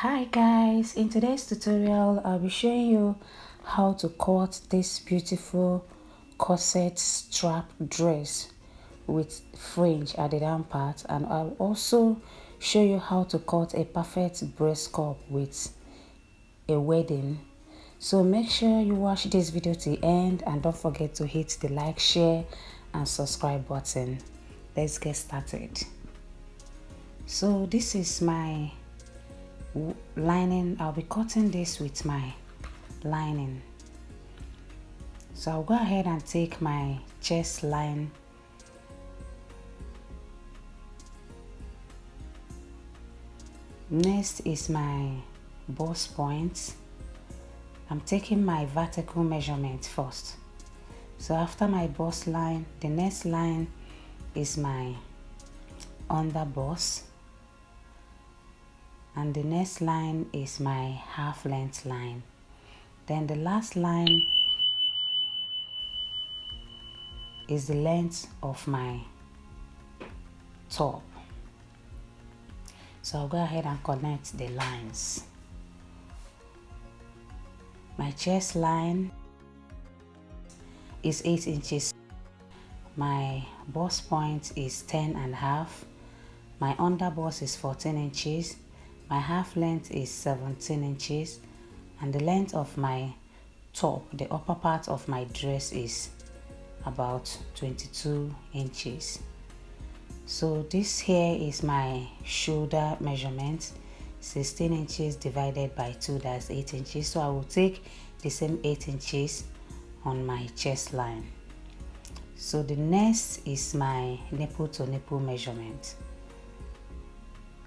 Hi guys, in today's tutorial I'll be showing you how to cut this beautiful corset strap dress with fringe at the down part, and I'll also show you how to cut a perfect breast cup with a wedding. So make sure you watch this video to the end and don't forget to hit the like, share and subscribe button. Let's get started. So this is my lining. I'll be cutting this with my lining. So I'll go ahead and take my chest line, next is my bust point. I'm taking my vertical measurement first. So after my bust line, the next line is my under bust, and the next line is my half length line. Then the last line is the length of my top. So I'll go ahead and connect the lines. My chest line is 8 inches. My bust point is 10.5. My under bust is 14 inches. My half length is 17 inches. And the length of my top, the upper part of my dress, is about 22 inches. So this here is my shoulder measurement, 16 inches divided by 2, that's 8 inches. So I will take the same 8 inches on my chest line. So the next is my nipple to nipple measurement,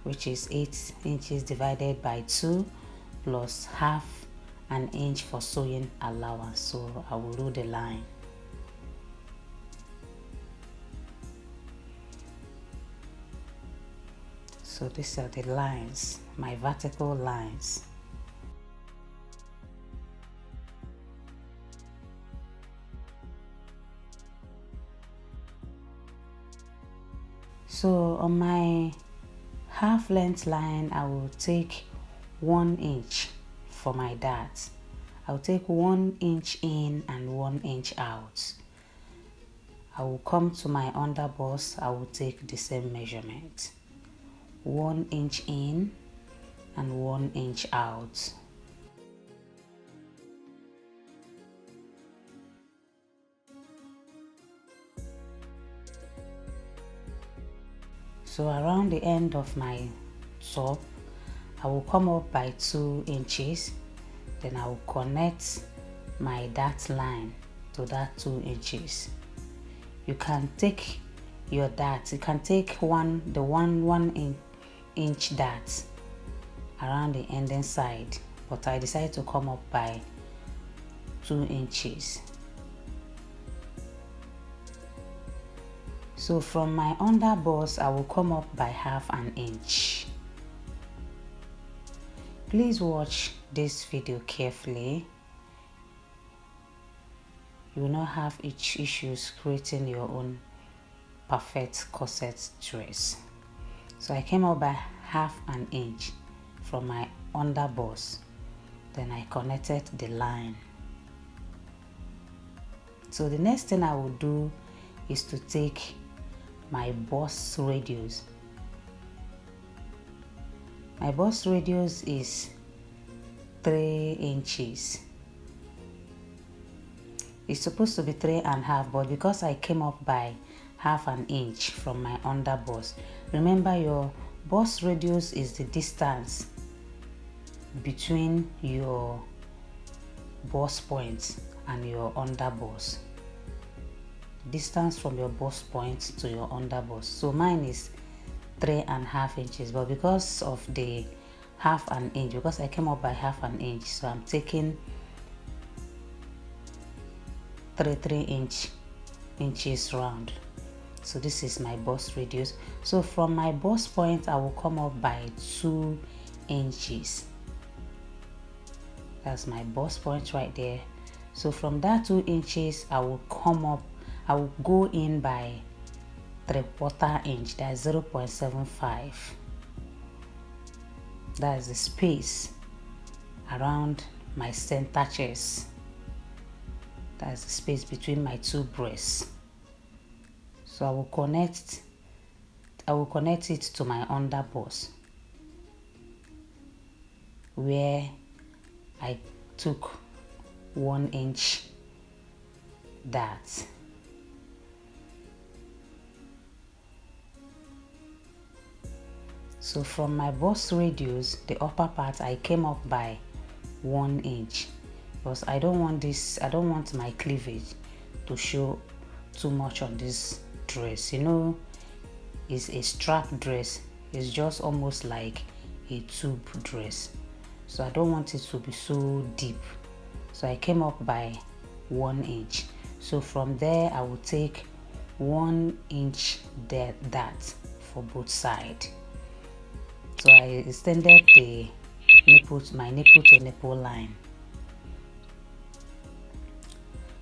which is 8 inches divided by 2 plus half an inch for sewing allowance. So I will do the line. So these are the lines, my vertical lines. So on my half length line, I will take 1 inch for my dart. I'll take 1 inch in and 1 inch out. I will come to my under bust. I will take the same measurement, 1 inch in and 1 inch out. So around the end of my top, I will come up by 2 inches. Then I will connect my dart line to that 2 inches. You can take your dart, you can take the one inch dart around the ending side, but I decided to come up by 2 inches. So from my under bust, I will come up by half an inch. Please watch this video carefully. You will not have issues creating your own perfect corset dress. So I came up by half an inch from my under bust. Then I connected the line. So the next thing I will do is to take my bust radius. My bust radius is 3 inches. It's supposed to be 3.5, but because I came up by half an inch from my under bust, remember your bust radius is the distance between your bust point and your under bust. Distance from your bust point to your under bust. So mine is 3.5 inches, but because of the half an inch, because I came up by half an inch, so I'm taking 3 inches round. So this is my bust radius. So from my bust point, I will come up by 2 inches. That's my bust point right there. So from that 2 inches, I will go in by 3/4 inch, that's 0.75. That is the space around my center chest. That is the space between my two breasts. So I will connect it to my under bust, where I took 1 inch dart. So from my bust radius, the upper part, I came up by 1 inch, because I don't want my cleavage to show too much on this dress. You know, it's a strap dress. It's just almost like a tube dress, so I don't want it to be so deep. So I came up by 1 inch. So from there I will take 1 inch dart for both sides. So I extended my nipple to nipple line.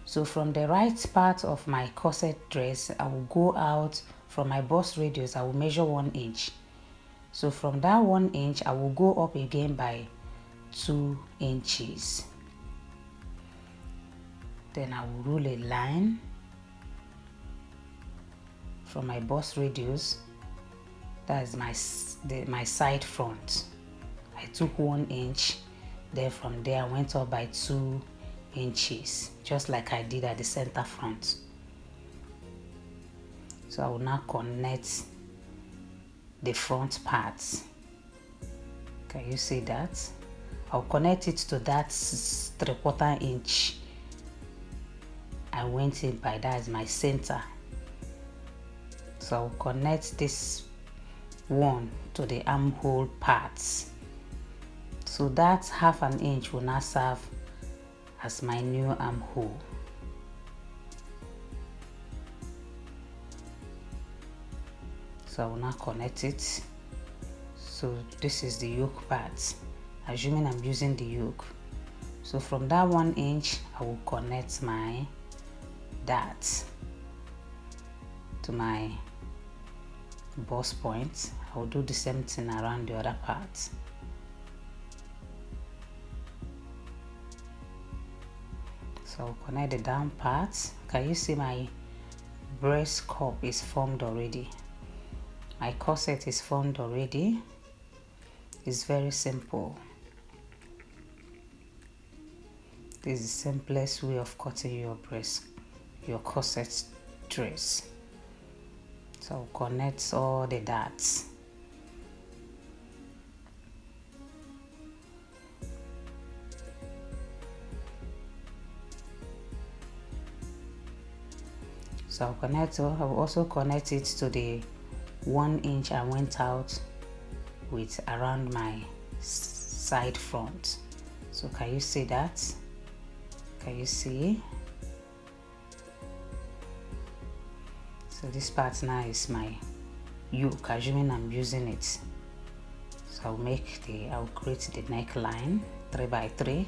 So from the right part of my corset dress, I will go out from my bust radius. I will measure 1 inch. So from that 1 inch, I will go up again by 2 inches. Then I will rule a line from my bust radius. That is my side front. I took 1 inch. Then from there I went up by 2 inches, just like I did at the center front. So I will now connect the front parts. Can you see that? I'll connect it to that 3/4 inch I went in by. That is my center. So I'll connect this one to the armhole parts. So that 1/2 inch will now serve as my new armhole. So I will now connect it. So this is the yoke part, assuming I'm using the yoke. So from that 1 inch, I will connect my dart to my bust point. I will do the same thing around the other part. So I'll connect the down part. Can you see my breast cup is formed already? My corset is formed already. It's very simple. This is the simplest way of cutting your corset dress. So I'll connect all the darts. So I'll also connect it to the 1 inch I went out with around my side front. So can you see that? Can you see? So this part now is my yoke, assuming I'm using it. So I'll create the neckline 3x3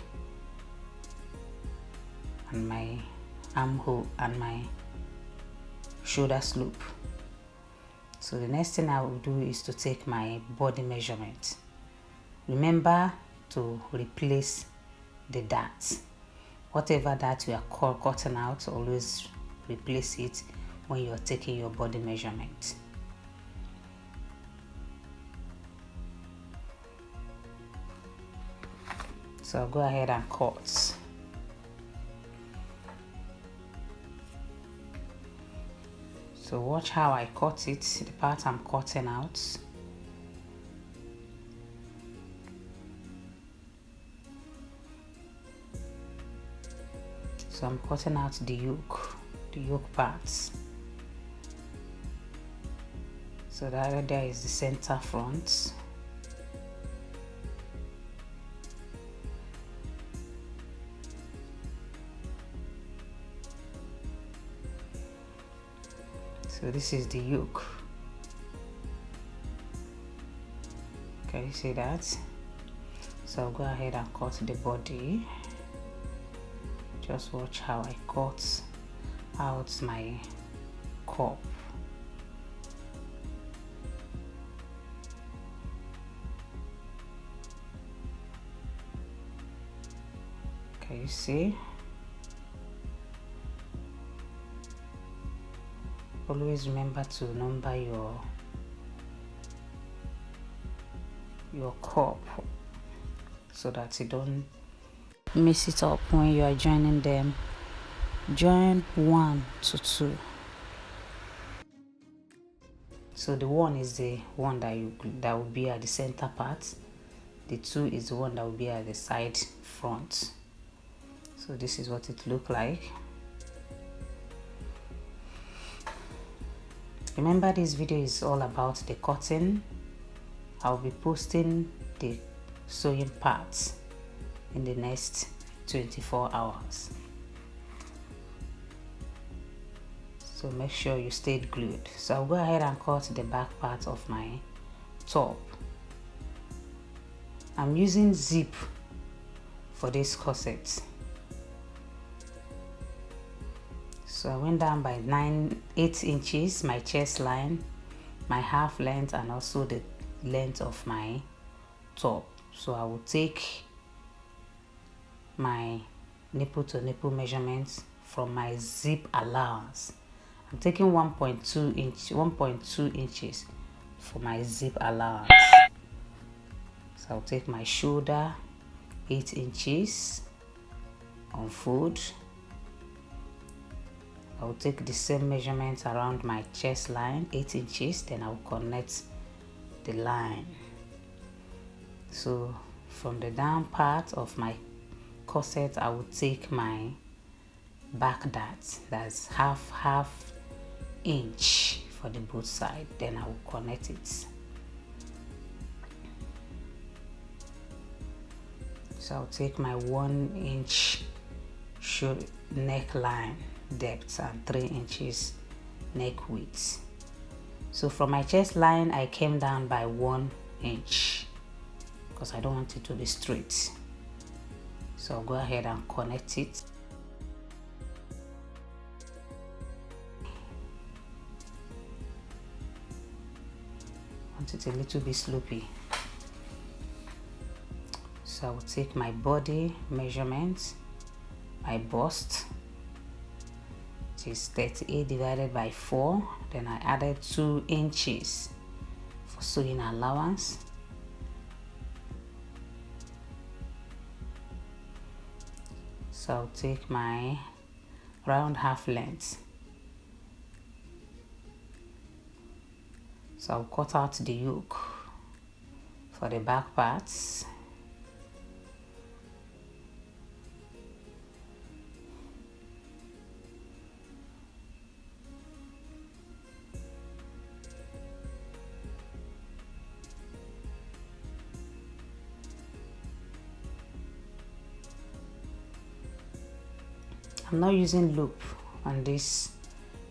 and my armhole and my shoulder slope. So the next thing I will do is to take my body measurement. Remember to replace the darts. Whatever dart you are cutting out, always replace it when you're taking your body measurement. So I'll go ahead and cut. So watch how I cut it, the part I'm cutting out. So I'm cutting out the yoke parts. So that there is the center front. So this is the yoke. Can you see that? So I'll go ahead and cut the body. Just watch how I cut out my cup. Can you see? Always remember to number your cup so that you don't mess it up when you are joining them. Join 1 to 2. So the 1 is the one that will be at the center part. The 2 is the one that will be at the side front. So this is what it look like. Remember, this video is all about the cutting. I'll be posting the sewing parts in the next 24 hours. So make sure you stayed glued. So I'll go ahead and cut the back part of my top. I'm using zip for this corset. So I went down by 8 inches, my chest line, my half length, and also the length of my top. So I will take my nipple to nipple measurements from my zip allowance. I'm taking 1.2 inches for my zip allowance. So I'll take my shoulder 8 inches, unfold. I will take the same measurements around my chest line, 8 inches, then I will connect the line. So from the down part of my corset, I will take my back dart, that's half inch for the both side, then I will connect it. So I'll take my 1 inch neckline depth and 3 inches neck width. So from my chest line, I came down by 1 inch because I don't want it to be straight. So I'll go ahead and connect it. I want it a little bit slopey. So I will take my body measurements, my bust, which is 38 divided by 4. Then I added 2 inches for sewing allowance. So I'll take my round half length. So I'll cut out the yoke for the back parts. I'm not using loop on this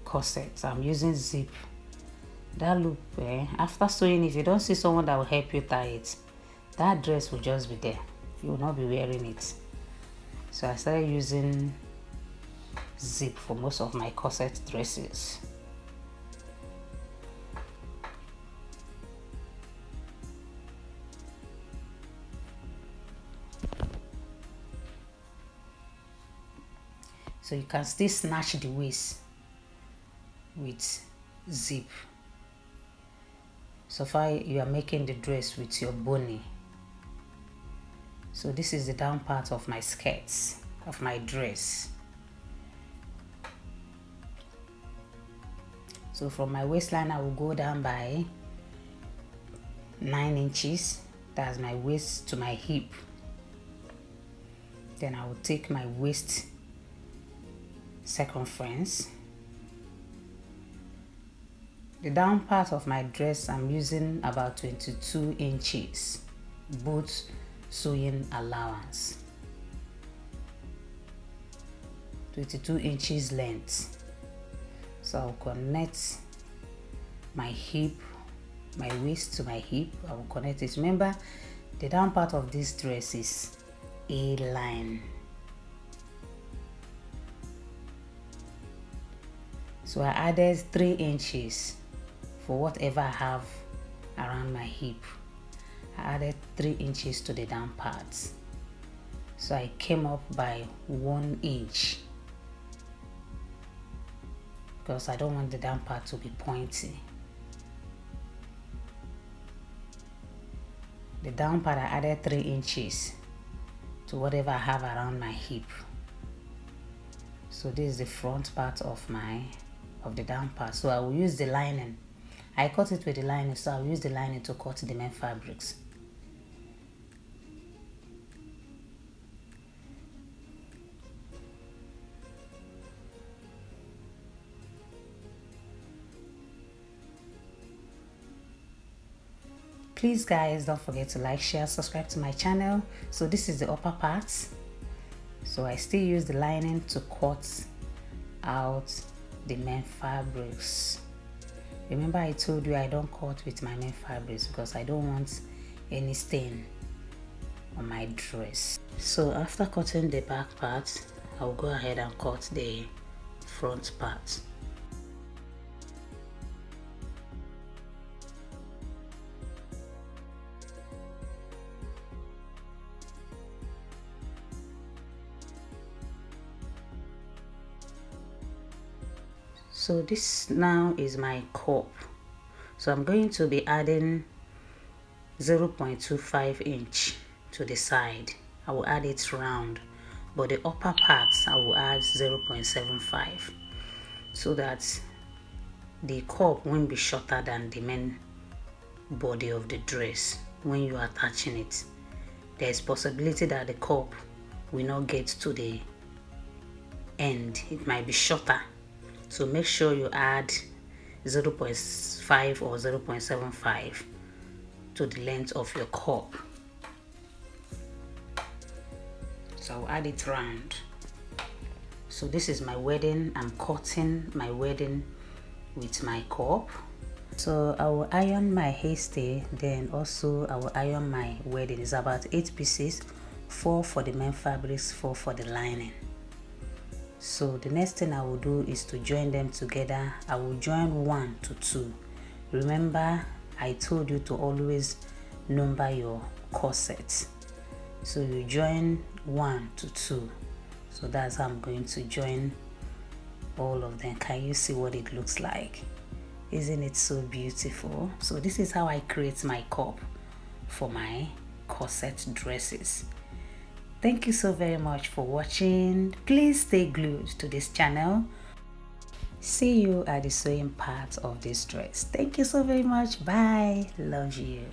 corset, I'm using zip. That loop, after sewing, if you don't see someone that will help you tie it, that dress will just be there. You will not be wearing it. So I started using zip for most of my corset dresses. So you can still snatch the waist with zip. So far you are making the dress with your bony. So this is the down part of my skirts, of my dress. So from my waistline I will go down by 9 inches. That's my waist to my hip. Then I will take my waist circumference. The down part of my dress, I'm using about 22 inches, both sewing allowance. 22 inches length. So I'll connect my hip, my waist to my hip. I will connect it. Remember, the down part of this dress is A line. So I added 3 inches for whatever I have around my hip. I added 3 inches to the down parts. So I came up by 1 inch because I don't want the down part to be pointy. The down part, I added 3 inches to whatever I have around my hip. So this is the front part of the down part. So I will use the lining. I cut it with the lining, so I'll use the lining to cut the main fabrics. Please guys, don't forget to like, share, subscribe to my channel. So this is the upper part. So I still use the lining to cut out the main fabrics. Remember I told you I don't cut with my main fabrics because I don't want any stain on my dress. So after cutting the back part, I'll go ahead and cut the front part. So this now is my cup. So I'm going to be adding 0.25 inch to the side. I will add it round, but the upper parts I will add 0.75 so that the cup won't be shorter than the main body of the dress. When you are attaching it, there is possibility that the cup will not get to the end. It might be shorter. So make sure you add 0.5 or 0.75 to the length of your cup. So I'll add it round. So this is my wedding. I'm cutting my wedding with my cup. So I will iron my hasty, then also I will iron my wedding. It's about 8 pieces, 4 for the main fabrics, 4 for the lining. So the next thing I will do is to join them together. I will join 1 to 2. Remember I told you to always number your corsets. So you join 1 to 2. So that's how I'm going to join all of them. Can you see what it looks like? Isn't it so beautiful? So this is how I create my cup for my corset dresses. Thank you so very much for watching. Please stay glued to this channel. See you at the sewing part of this dress. Thank you so very much. Bye. Love you.